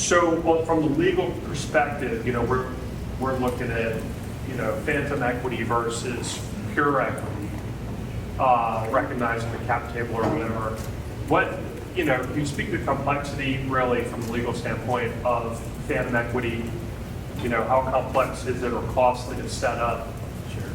So well, from the legal perspective, we're looking at, phantom equity versus pure equity, recognizing the cap table or whatever. What, you speak to complexity really from the legal standpoint of phantom equity, how complex is it or costly to set up,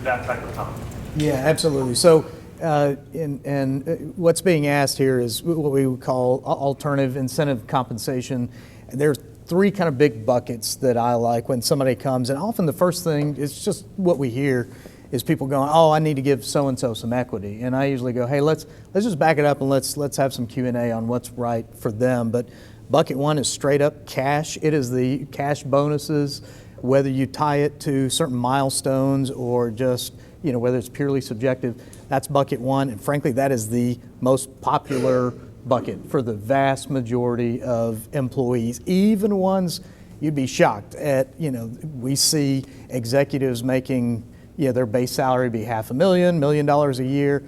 that type of time? Yeah, absolutely. So, and what's being asked here is what we would call alternative incentive compensation. There's three kind of big buckets that I like when somebody comes, and often the first thing is just what we hear is people going, "Oh, I need to give so and so some equity," and I usually go, "Hey, let's just back it up and let's have some Q&A on what's right for them." But bucket one is straight up cash. It is the cash bonuses, whether you tie it to certain milestones or just whether it's purely subjective. That's bucket one, and frankly, that is the most popular bucket for the vast majority of employees, even ones you'd be shocked at. We see executives making their base salary be $500,000, $1 million a year.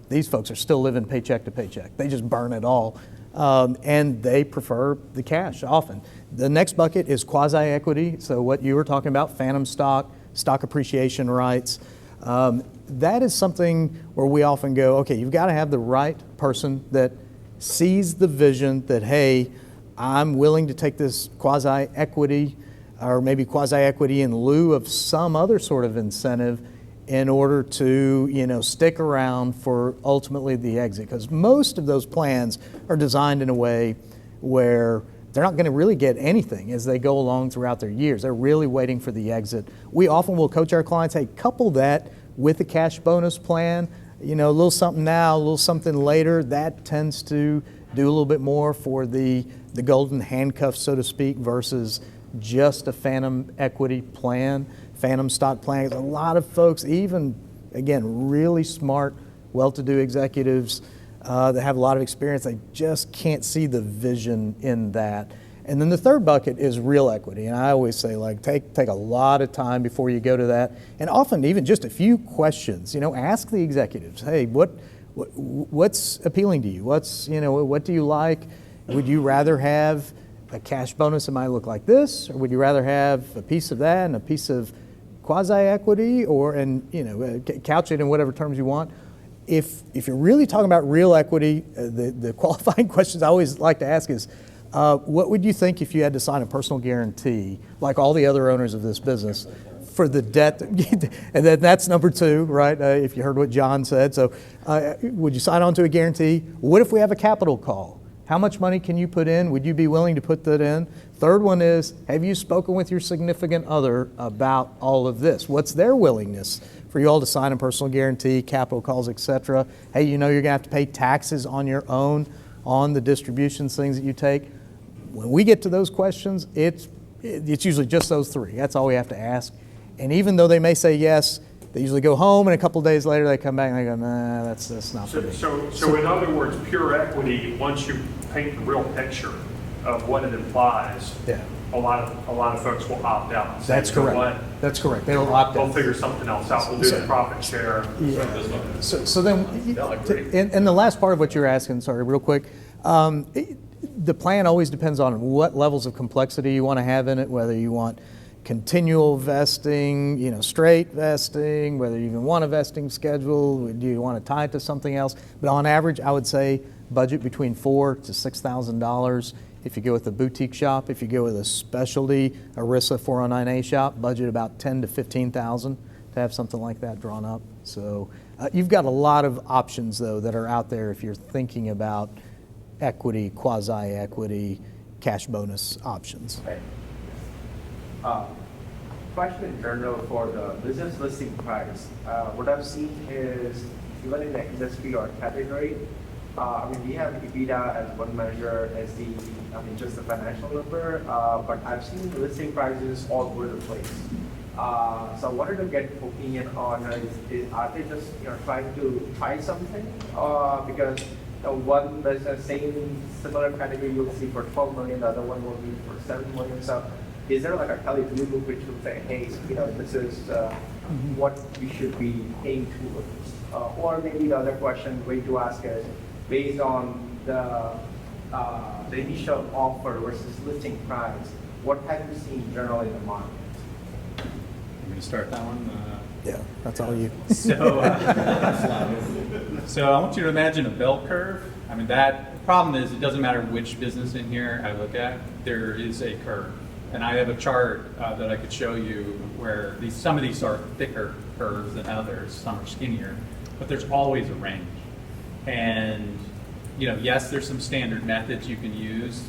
These folks are still living paycheck to paycheck. They just burn it all, and they prefer the cash often. The next bucket is quasi-equity, so what you were talking about, phantom stock, stock appreciation rights. That is something where we often go, okay, you've got to have the right person that sees the vision that, hey, I'm willing to take this quasi-equity or maybe quasi-equity in lieu of some other sort of incentive in order to, stick around for ultimately the exit. Because most of those plans are designed in a way where they're not going to really get anything as they go along throughout their years. They're really waiting for the exit. We often will coach our clients, hey, couple that with a cash bonus plan, a little something now, a little something later. That tends to do a little bit more for the golden handcuffs, so to speak, versus just a phantom equity plan, phantom stock plan. A lot of folks, even, again, really smart, well-to-do executives that have a lot of experience, they just can't see the vision in that. And then the third bucket is real equity. And I always say, take a lot of time before you go to that. And often even just a few questions, ask the executives, hey, what's appealing to you? What do you like? Would you rather have a cash bonus that might look like this? Or would you rather have a piece of that and a piece of quasi-equity couch it in whatever terms you want? If you're really talking about real equity, the qualifying questions I always like to ask is, what would you think if you had to sign a personal guarantee, like all the other owners of this business, for the debt? And then that's number two, right? If you heard what John said. So would you sign on to a guarantee? What if we have a capital call? How much money can you put in? Would you be willing to put that in? Third one is, have you spoken with your significant other about all of this? What's their willingness for you all to sign a personal guarantee, capital calls, et cetera? Hey, you're going to have to pay taxes on your own on the distributions, things that you take. When we get to those questions, it's usually just those three. That's all we have to ask. And even though they may say yes, they usually go home, and a couple of days later they come back and they go, nah, that's not for me. So in other words, pure equity, once you paint the real picture of what it implies, yeah, a lot of folks will opt out. That's correct. That's correct. They will opt out. They'll figure something else out. We'll do the profit share. Yeah. So then, and the last part of what you're asking, sorry, real quick, the plan always depends on what levels of complexity you want to have in it, whether you want continual vesting, straight vesting, whether you even want a vesting schedule, do you want to tie it to something else? But on average, I would say budget between $4,000 to $6,000. If you go with a boutique shop, if you go with a specialty ERISA 409A shop, budget about $10,000 to $15,000 to have something like that drawn up. So you've got a lot of options, though, that are out there if you're thinking about equity, quasi-equity, cash bonus options. Right. Question in general for the business listing price. What I've seen is, even in the industry or category, we have EBITDA as one measure as just the financial number, but I've seen the listing prices all over the place. So I wanted to get opinion on, are they just trying to try something? Because one business, same similar category you'll see for 12 million, the other one will be for 7 million. So is there like a Kelly Blue Book which will say, hey, this is what we should be paying towards? Or maybe the other way to ask is, based on the the initial offer versus listing price, what have you seen generally in the market? I'm going to start that one. Yeah, that's all you. So I want you to imagine a bell curve. I mean, the problem is it doesn't matter which business in here I look at, there is a curve. And I have a chart that I could show you where some of these are thicker curves than others, some are skinnier, but there's always a range. And yes, there's some standard methods you can use.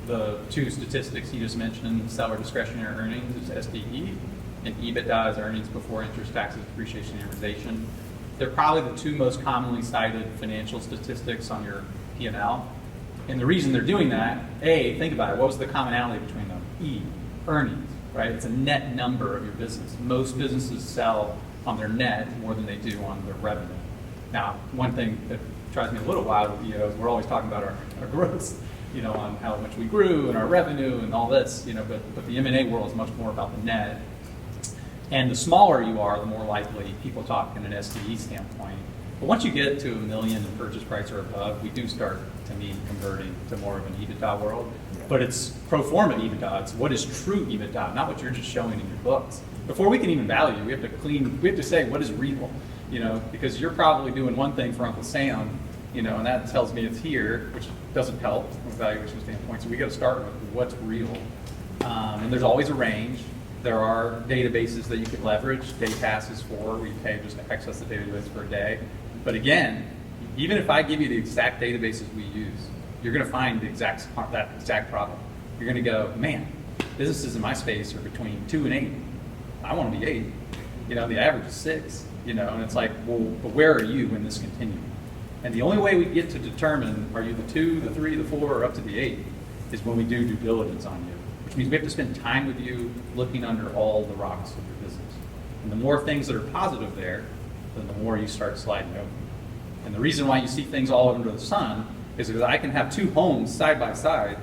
The two statistics you just mentioned, seller discretionary earnings, is SDE, and EBITDA is earnings before interest, taxes, depreciation, and amortization. They're probably the two most commonly cited financial statistics on your P&L. And the reason they're doing that, A, think about it, what was the commonality between them? E, earnings, right? It's a net number of your business. Most businesses sell on their net more than they do on their revenue. Now, one thing that drives me a little wild with is we're always talking about our growth, on how much we grew and our revenue and all this, but the M&A world is much more about the net. And the smaller you are, the more likely people talk in an SDE standpoint. But once you get to $1 million in purchase price or above, we do start, to me, converting to more of an EBITDA world. But it's pro forma EBITDA. It's what is true EBITDA, not what you're just showing in your books. Before we can even value, we have to say what is real, because you're probably doing one thing for Uncle Sam, and that tells me it's here, which doesn't help from a valuation standpoint. So we got to start with what's real. And there's always a range. There are databases that you could leverage. Day passes for, where you pay just to access the database for a day. But again, even if I give you the exact databases we use, you're going to find that exact problem. You're going to go, man, businesses in my space are between 2 and 8. I want to be 8. The average is 6. And it's like, well, but where are you in this continuum? And the only way we get to determine are you the 2, the 3, the 4, or up to the 8 is when we do due diligence on you. Which means we have to spend time with you looking under all the rocks of your business. And the more things that are positive there, then the more you start sliding over. And the reason why you see things all under the sun is because I can have 2 homes side by side.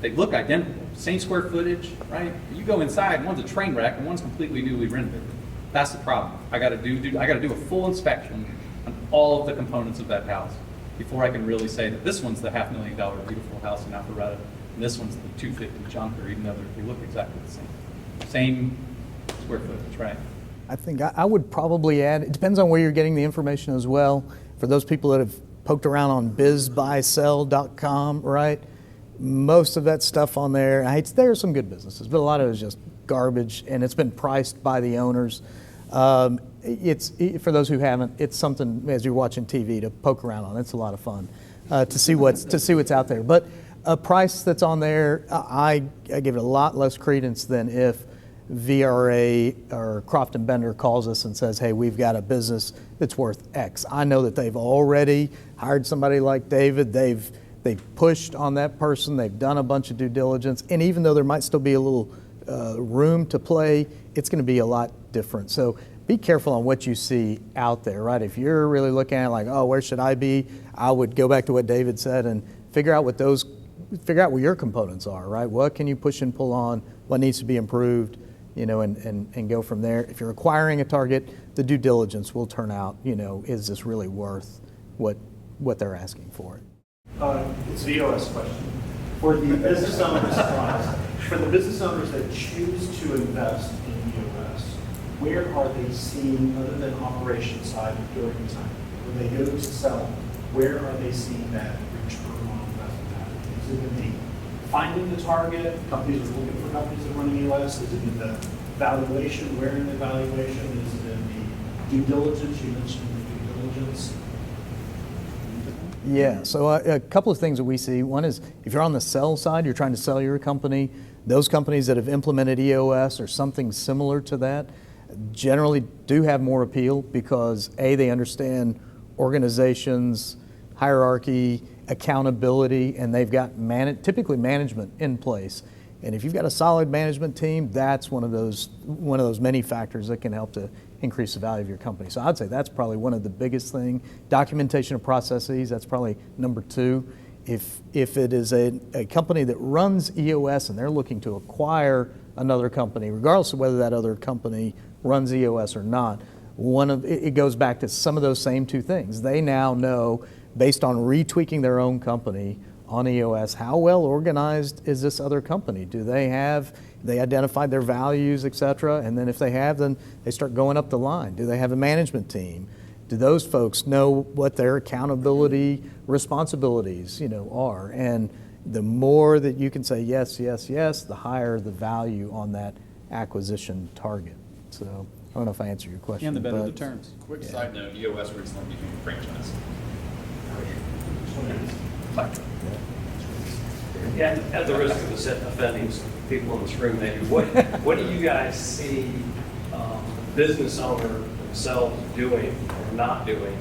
They look identical, same square footage, right? You go inside, one's a train wreck and one's completely newly renovated. That's the problem. I got to do a full inspection on all of the components of that house before I can really say that this one's the $500,000 beautiful house in Alpharetta. And this one's the 250 junker, even though they look exactly the same. Same square footage, right? I think I would probably add, it depends on where you're getting the information as well. For those people that have poked around on bizbuysell.com, right? Most of that stuff on there, there are some good businesses, but a lot of it is just garbage, and it's been priced by the owners. For those who haven't, it's something as you're watching TV to poke around on. It's a lot of fun to see what's out there. But a price that's on there, I give it a lot less credence than if VRA or Croft and Bender calls us and says, hey, we've got a business that's worth X. I know that they've already hired somebody like David. They've pushed on that person. They've done a bunch of due diligence. And even though there might still be a little room to play, it's going to be a lot different. So be careful on what you see out there, right? If you're really looking at it like, oh, where should I be? I would go back to what David said and figure out what your components are, right? What can you push and pull on? What needs to be improved? And go from there. If you're acquiring a target, the due diligence will turn out, is this really worth what they're asking for it? It's the EOS question. For the business owners, that choose to invest in EOS, where are they seeing, other than operations side during the time, when they go to sell, where are they seeing that return on investment? Is it in the finding the target, companies are looking for companies that run EOS? Is it in the valuation? Where in the valuation? Is it in the due diligence? You mentioned the due diligence. Yeah, so a couple of things that we see. One is if you're on the sell side, you're trying to sell your company, those companies that have implemented EOS or something similar to that generally do have more appeal because A, they understand organizations, hierarchy, accountability, and they've got typically management in place. And if you've got a solid management team, that's one of those many factors that can help to increase the value of your company. So I'd say that's probably one of the biggest things. Documentation of processes, that's probably number 2. If it is a company that runs EOS and they're looking to acquire another company, regardless of whether that other company runs EOS or not, it goes back to some of those same 2 things. They now know, based on retweaking their own company on EOS. How well organized is this other company? Do they identified their values, et cetera? And then if they have, then they start going up the line. Do they have a management team? Do those folks know what their accountability responsibilities, are? And the more that you can say yes, yes, yes, the higher the value on that acquisition target. So I don't know if I answered your question. And the better the but- terms. Quick side note, EOS recently became a franchise. Yeah, at the risk of offending some people in this room, maybe, what do you guys see business owner themselves doing or not doing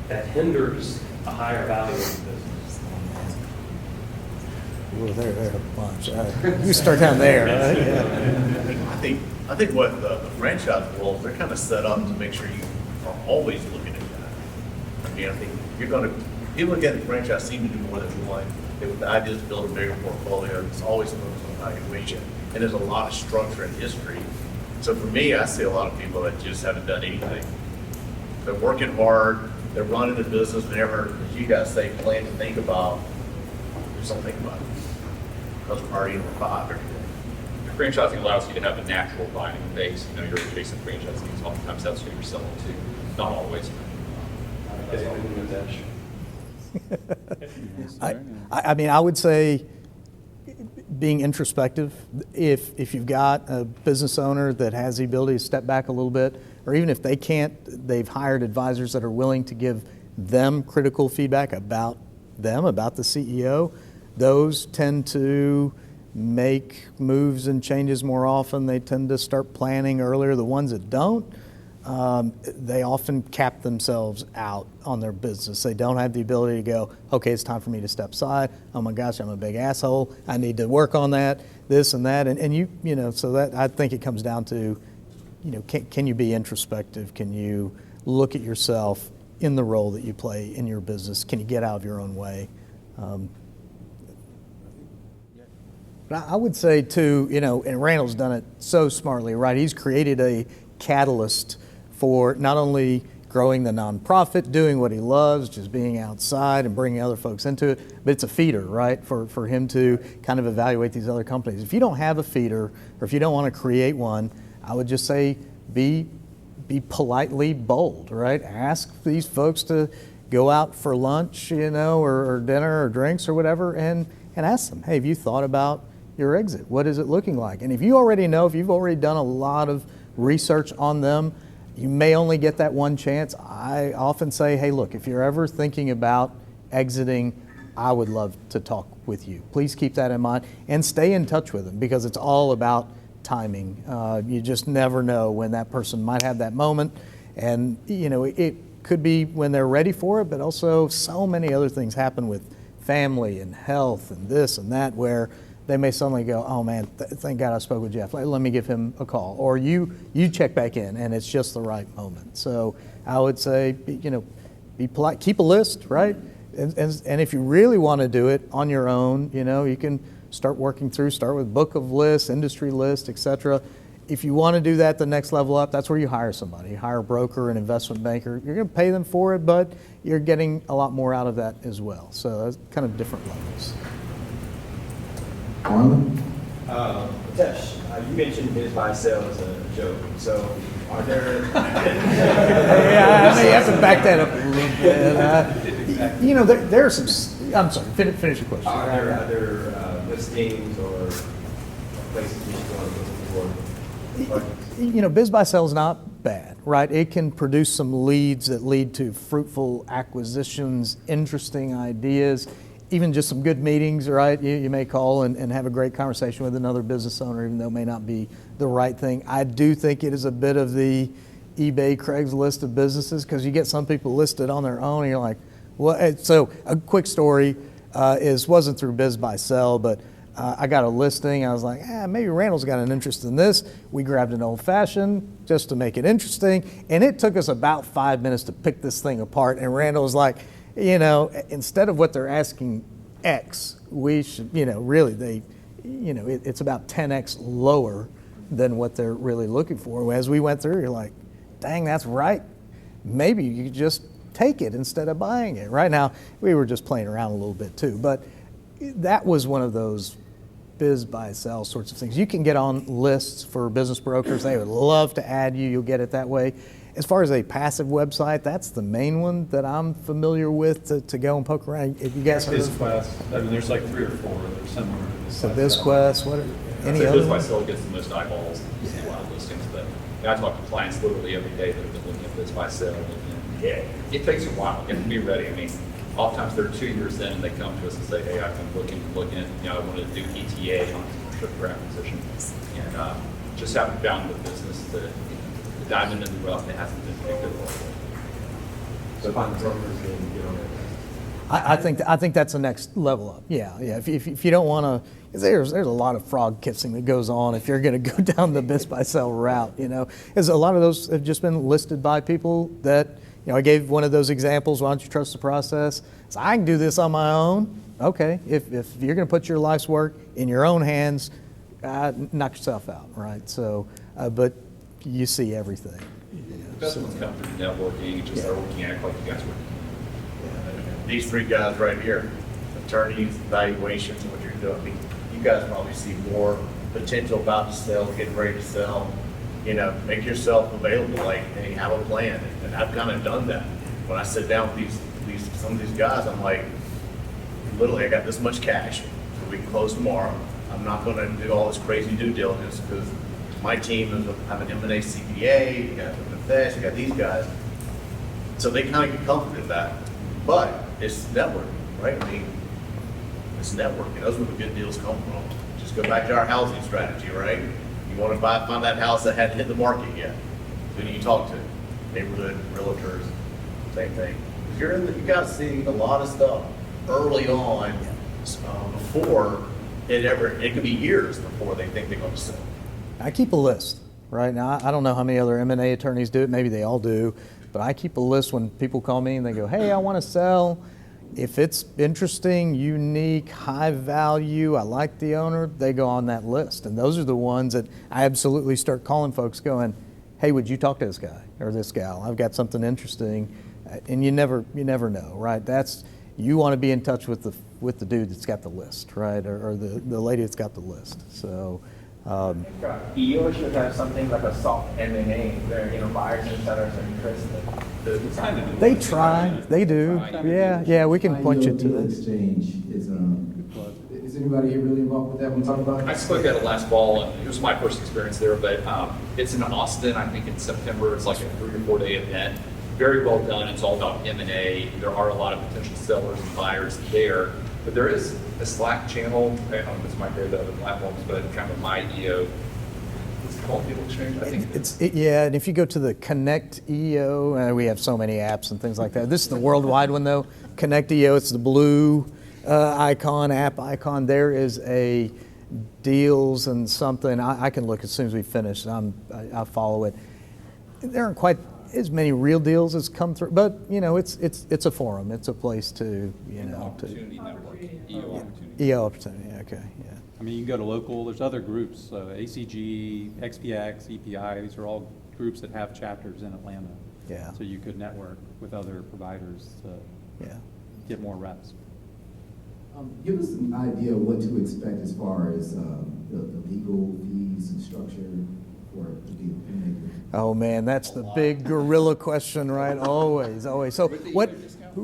that hinders a higher value of the business? Well, there a bunch. You start down there, right? Yeah. I think what the franchise rules, they're kind of set up to make sure you are always looking at that. I mean, I think people get the franchise seem to do more than one. The idea is to build a bigger portfolio. It's always focused on valuation. And there's a lot of structure and history. So for me, I see a lot of people that just haven't done anything. They're working hard, they're running a business, whenever, as you guys say, plan to think about, do something about it. Because we're already in the five every day. Franchising allows you to have a natural buying base. You're adjacent franchisees. Oftentimes that's who you're selling to. Not always. I mean, I would say being introspective. If you've got a business owner that has the ability to step back a little bit, or even if they can't, they've hired advisors that are willing to give them critical feedback about them, about the CEO. Those tend to make moves and changes more often. They tend to start planning earlier. The ones that don't, they often cap themselves out on their business. They don't have the ability to go, okay, it's time for me to step aside. Oh my gosh, I'm a big asshole. I need to work on that, this and that. And so that, I think it comes down to, can you be introspective? Can you look at yourself in the role that you play in your business? Can you get out of your own way? But I would say too, and Randall's done it so smartly, right? He's created a catalyst for not only growing the nonprofit, doing what he loves, just being outside and bringing other folks into it, but it's a feeder, right, for him to kind of evaluate these other companies. If you don't have a feeder, or if you don't want to create one, I would just say be politely bold, right? Ask these folks to go out for lunch, or dinner or drinks or whatever, and ask them, hey, have you thought about your exit? What is it looking like? And if you already know, if you've already done a lot of research on them, you may only get that one chance. I often say, hey, look, if you're ever thinking about exiting, I would love to talk with you. Please keep that in mind and stay in touch with them, because it's all about timing. You just never know when that person might have that moment. And, it could be when they're ready for it, but also so many other things happen with family and health and this and that, where they may suddenly go, oh man, thank God I spoke with Jeff. Let me give him a call. Or you check back in and it's just the right moment. So I would say, be polite, keep a list, right? And if you really want to do it on your own, you can start with book of lists, industry list, etc. If you want to do that the next level up, that's where you hire somebody. You hire a broker, an investment banker. You're going to pay them for it, but you're getting a lot more out of that as well. So that's kind of different levels. Mitesh, you mentioned biz buy sell as a joke. So are there? Yeah, I may have to back that up a little bit. There are some. I'm sorry. Finish your question. Are there other listings or places we should go and look for? Biz buy sell is not bad, right? It can produce some leads that lead to fruitful acquisitions, interesting ideas, even just some good meetings, right? You may call and have a great conversation with another business owner, even though it may not be the right thing. I do think it is a bit of the eBay, Craigslist of businesses, because you get some people listed on their own and you're like, what? So a quick story wasn't through biz buy sell, but I got a listing. I was like, maybe Randall's got an interest in this. We grabbed an old fashioned just to make it interesting. And it took us about 5 minutes to pick this thing apart. And Randall was like, instead of what they're asking X, we should, really, it's about 10X lower than what they're really looking for. As we went through, you're like, dang, that's right. Maybe you just take it instead of buying it. Right now, we were just playing around a little bit too. But that was one of those biz buy sell sorts of things. You can get on lists for business brokers. They would love to add you. You'll get it that way. As far as a passive website, that's the main one that I'm familiar with to go and poke around. If you guys heard of BizQuest, I mean, there's like 3 or 4 that are similar to this. so BizQuest, what are, any So other Biz by ones? Sell gets the most eyeballs, you see a lot of listings, but I talk to clients literally every day that have been looking at Biz by Sell. And yeah, it takes a while, you have to be ready. I mean, oftentimes they're 2 years in and they come to us and say, hey, I've been looking, you know, I wanted to do ETA on commercial for acquisition. And just haven't found the business that, the diamond in the rough that hasn't been picked up. So find the brokers and get on it. I think that's the next level up. Yeah. If you don't want to, there's a lot of frog kissing that goes on if you're going to go down the biz by sell route. You know, because a lot of those have just been listed by people that, you know, I gave one of those examples. Why don't you trust the process? So I can do this on my own. Okay, if you're going to put your life's work in your own hands, knock yourself out, right? So, but you see everything. Best ones come through networking and just start working at it like you guys were. These 3 guys right here, attorneys, valuations, what you're doing. I mean, you guys probably see more potential about to sell, getting ready to sell. You know, make yourself available, like, hey, have a plan. And I've kind of done that. When I sit down with some of these guys, I'm like, literally, I got this much cash, so we can close tomorrow. I'm not going to do all this crazy due diligence because my team is have an M&A CPA, you got Mitesh, you got these guys. So they kind of get comfortable with that. But it's networking, right? I mean, it's networking. Those are where the good deals come from. Just go back to our housing strategy, right? You want to find that house that hadn't hit the market yet. Who do you talk to? Neighborhood realtors, same thing. You got to see a lot of stuff early on before it could be years before they think they're going to sell. I keep a list, right? Now, I don't know how many other M&A attorneys do it. Maybe they all do. But I keep a list when people call me and they go, hey, I want to sell. If it's interesting, unique, high value, I like the owner, they go on that list. And those are the ones that I absolutely start calling folks going, hey, would you talk to this guy or this gal? I've got something interesting. And you never know, right? You want to be in touch with the dude that's got the list, right? Or the lady that's got the list. So. EO should have something like a soft M&A where, you know, buyers and sellers are interested. They try, they do. Yeah, we can point you to Deal this. Exchange is anybody here really involved with that? We talk about I spoke at it last fall, and it was my first experience there, but it's in Austin, I think in September. It's like a 3 or 4 day event. Very well done. It's all about M&A. There are a lot of potential sellers and buyers there, but there is a Slack channel. I don't know if this might go to other platforms, but kind of my EO. What's it called? Deal Exchange? I think Yeah, and if you go to the Connect EO, we have so many apps and things like that. This is the worldwide one though. Connect EO, it's the blue app icon. There is a deals and something. I can look as soon as we finish. I follow it. There aren't quite as many real deals as come through, but you know, it's a forum. It's a place to Opportunity Network, EO Opportunity. EO opportunity. Okay, yeah. I mean, you can go to local, there's other groups, ACG, XPX, EPI, these are all groups that have chapters in Atlanta. Yeah. So you could network with other providers to get more reps. give us an idea of what to expect as far as the legal fees and structure for the deal. Oh man, that's the big gorilla question, right? Always. So what? I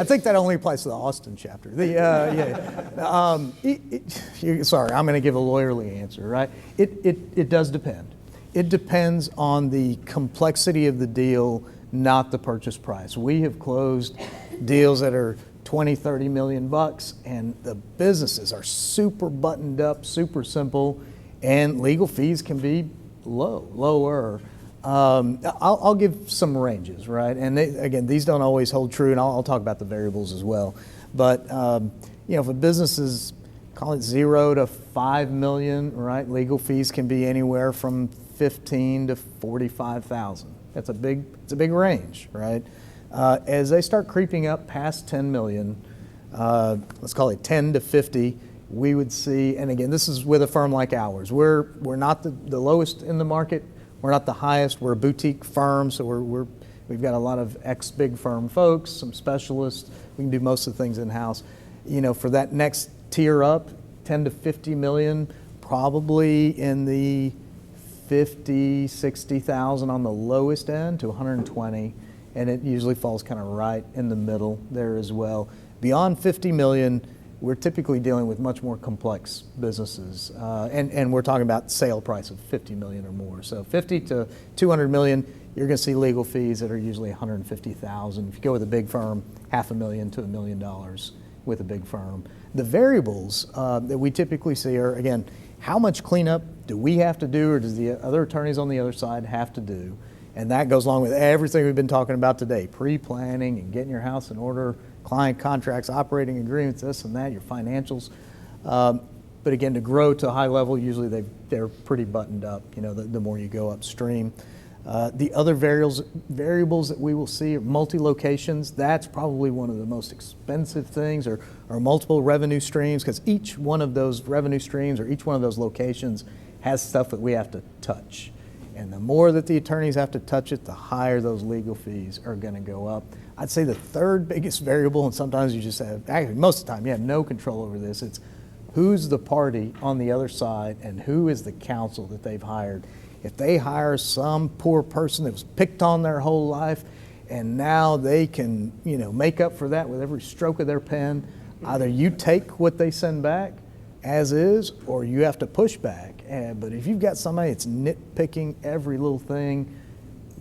think that only applies to the Austin chapter. Sorry, I'm going to give a lawyerly answer, right? It does depend. It depends on the complexity of the deal, not the purchase price. We have closed deals that are 20, 30 million bucks, and the businesses are super buttoned up, super simple, and legal fees can be lower. I'll give some ranges, right? And again, these don't always hold true, and I'll talk about the variables as well. But if a business is, call it 0 to 5 million, right? Legal fees can be anywhere from 15 to 45,000. It's a big range, right? As they start creeping up past 10 million, let's call it 10 to 50, we would see, and again, this is with a firm like ours. We're not the lowest in the market. We're not the highest. We're a boutique firm, so we're We've got a lot of ex-big firm folks, some specialists. We can do most of the things in-house. For that next tier up, 10 to 50 million, probably in the 50, 60,000 on the lowest end to 120, and it usually falls kind of right in the middle there as well. Beyond 50 million, we're typically dealing with much more complex businesses, and we're talking about sale price of 50 million or more. So 50 to 200 million, you're going to see legal fees that are usually 150,000. If you go with a big firm, $500,000 to $1 million with a big firm. The variables that we typically see are, again, how much cleanup do we have to do, or does the other attorneys on the other side have to do? And that goes along with everything we've been talking about today, pre-planning and getting your house in order, client contracts, operating agreements, this and that, your financials. But again, to grow to a high level, usually they're pretty buttoned up, the more you go upstream. The other variables that we will see are multi-locations. That's probably one of the most expensive things, or multiple revenue streams, because each one of those revenue streams or each one of those locations has stuff that we have to touch. And the more that the attorneys have to touch it, the higher those legal fees are going to go up. I'd say the third biggest variable, and sometimes you just have, actually most of the time you have no control over this, it's who's the party on the other side and who is the counsel that they've hired. If they hire some poor person that was picked on their whole life and now they can, make up for that with every stroke of their pen, either you take what they send back as is, or you have to push back. But if you've got somebody that's nitpicking every little thing,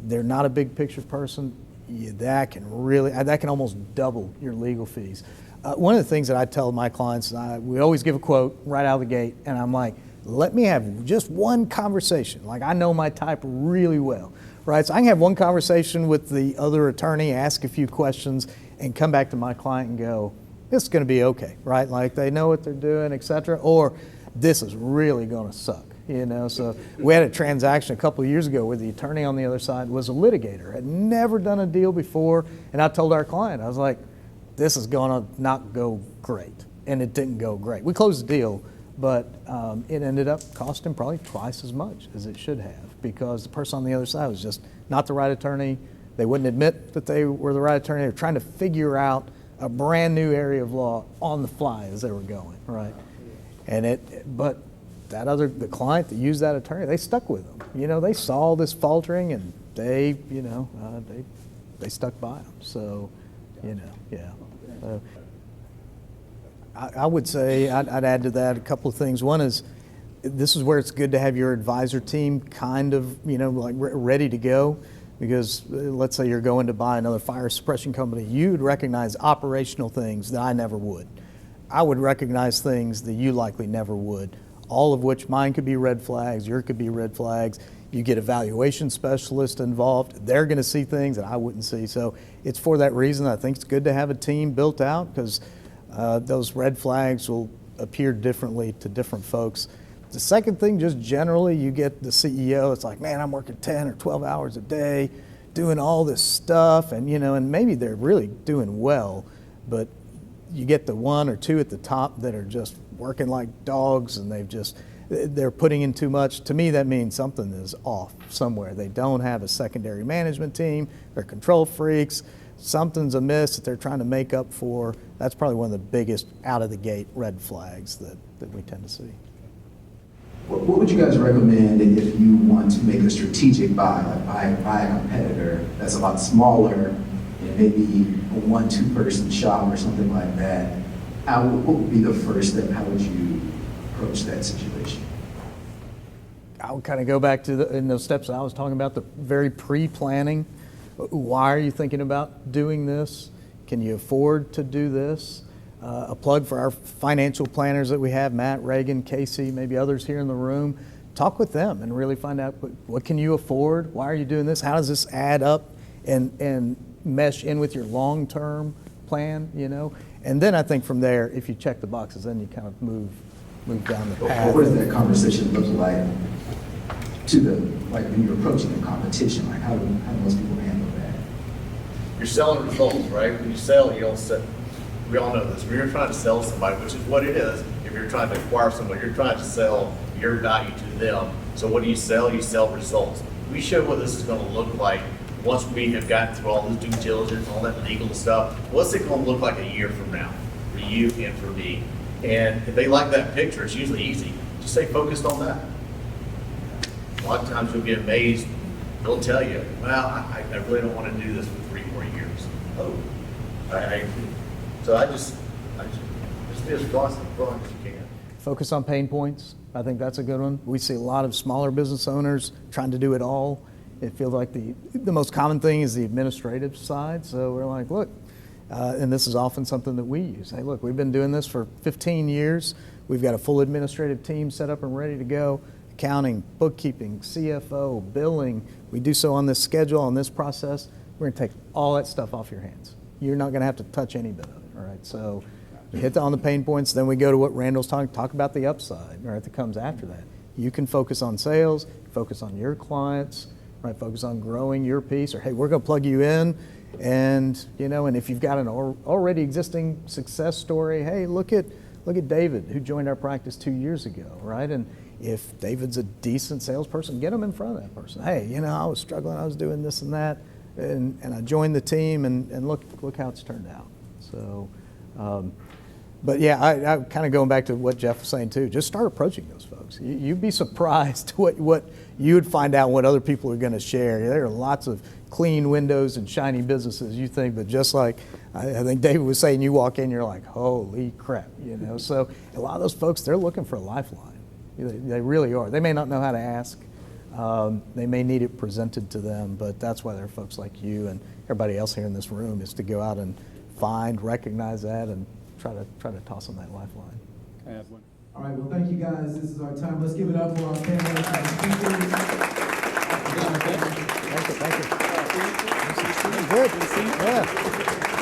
they're not a big picture person, that can almost double your legal fees. One of the things that I tell my clients, we always give a quote right out of the gate, and I'm like, let me have just one conversation. Like, I know my type really well, right? So I can have one conversation with the other attorney, ask a few questions, and come back to my client and go, this is going to be okay, right? Like, they know what they're doing, et cetera, or this is really going to suck, So we had a transaction a couple of years ago where the attorney on the other side was a litigator, had never done a deal before, and I told our client, I was like, this is going to not go great, and it didn't go great. We closed the deal, but it ended up costing probably twice as much as it should have, because the person on the other side was just not the right attorney. They wouldn't admit that they were the right attorney. They were trying to figure out a brand new area of law on the fly as they were going, right? But the client that used that attorney, they stuck with them. They saw this faltering and they stuck by them. So, yeah. I would say I'd add to that a couple of things. One is, this is where it's good to have your advisor team kind of, ready to go. Because let's say you're going to buy another fire suppression company, you'd recognize operational things that I never would. I would recognize things that you likely never would, all of which mine could be red flags, yours could be red flags. You get a valuation specialist involved, they're going to see things that I wouldn't see. So it's for that reason I think it's good to have a team built out, because those red flags will appear differently to different folks. The second thing, just generally, you get the CEO, it's like, man, I'm working 10 or 12 hours a day, doing all this stuff, and and maybe they're really doing well, but you get the one or two at the top that are just working like dogs, and they're putting in too much. To me, that means something is off somewhere. They don't have a secondary management team, they're control freaks, something's amiss that they're trying to make up for. That's probably one of the biggest out of the gate red flags that we tend to see. What would you guys recommend if you want to make a strategic buy, like buy a competitor that's a lot smaller and maybe a 1-2 person shop or something like that? What would be the first step? How would you approach that situation? I would kind of go back to in those steps I was talking about, the very pre-planning. Why are you thinking about doing this? Can you afford to do this? A plug for our financial planners that we have, Matt, Reagan, Casey, maybe others here in the room. Talk with them and really find out what can you afford? Why are you doing this? How does this add up and mesh in with your long-term plan, And then I think from there, if you check the boxes, then you kind of move down the path. What does that conversation look like when you're approaching a competition? Like how do most people handle that? You're selling results, right? When you sell, you don't sell. We all know this. When you're trying to sell somebody, which is what it is, if you're trying to acquire someone, you're trying to sell your value to them. So what do? You sell results. We show what this is going to look like once we have gotten through all the due diligence, all that legal stuff, what's it gonna look like a year from now for you and for me? And if they like that picture, it's usually easy. Just stay focused on that. A lot of times you'll be amazed. They'll tell you, well, I really don't want to do this for 3 more years. Oh, so I just be as broad as you can. Focus on pain points. I think that's a good one. We see a lot of smaller business owners trying to do it all. It feels like the most common thing is the administrative side. So we're like, look, and this is often something that we use. Hey, look, we've been doing this for 15 years. We've got a full administrative team set up and ready to go. Accounting, bookkeeping, CFO, billing. We do so on this schedule, on this process. We're going to take all that stuff off your hands. You're not going to have to touch any bit of it. All right. So we hit on the pain points. Then we go to what Randall's talk about the upside, right, that comes after that. You can focus on sales, focus on your clients, right, focus on growing your piece, or hey, we're going to plug you in. And, and if you've got an already existing success story, hey, look at David, who joined our practice 2 years ago, right? And if David's a decent salesperson, get him in front of that person. Hey, I was struggling, I was doing this and that, and I joined the team, and look how it's turned out. So, but yeah, I kind of going back to what Jeff was saying too, just start approaching those folks. You'd be surprised what you would find out what other people are going to share. There are lots of clean windows and shiny businesses, you think, but just like I think David was saying, you walk in, you're like, holy crap, So a lot of those folks, they're looking for a lifeline. They really are. They may not know how to ask. They may need it presented to them, but that's why there are folks like you and everybody else here in this room, is to go out and recognize that, and try to toss them that lifeline. I have one. All right, well, thank you guys. This is our time. Let's give it up for our panelists and speakers. Thank you. Good. Yeah.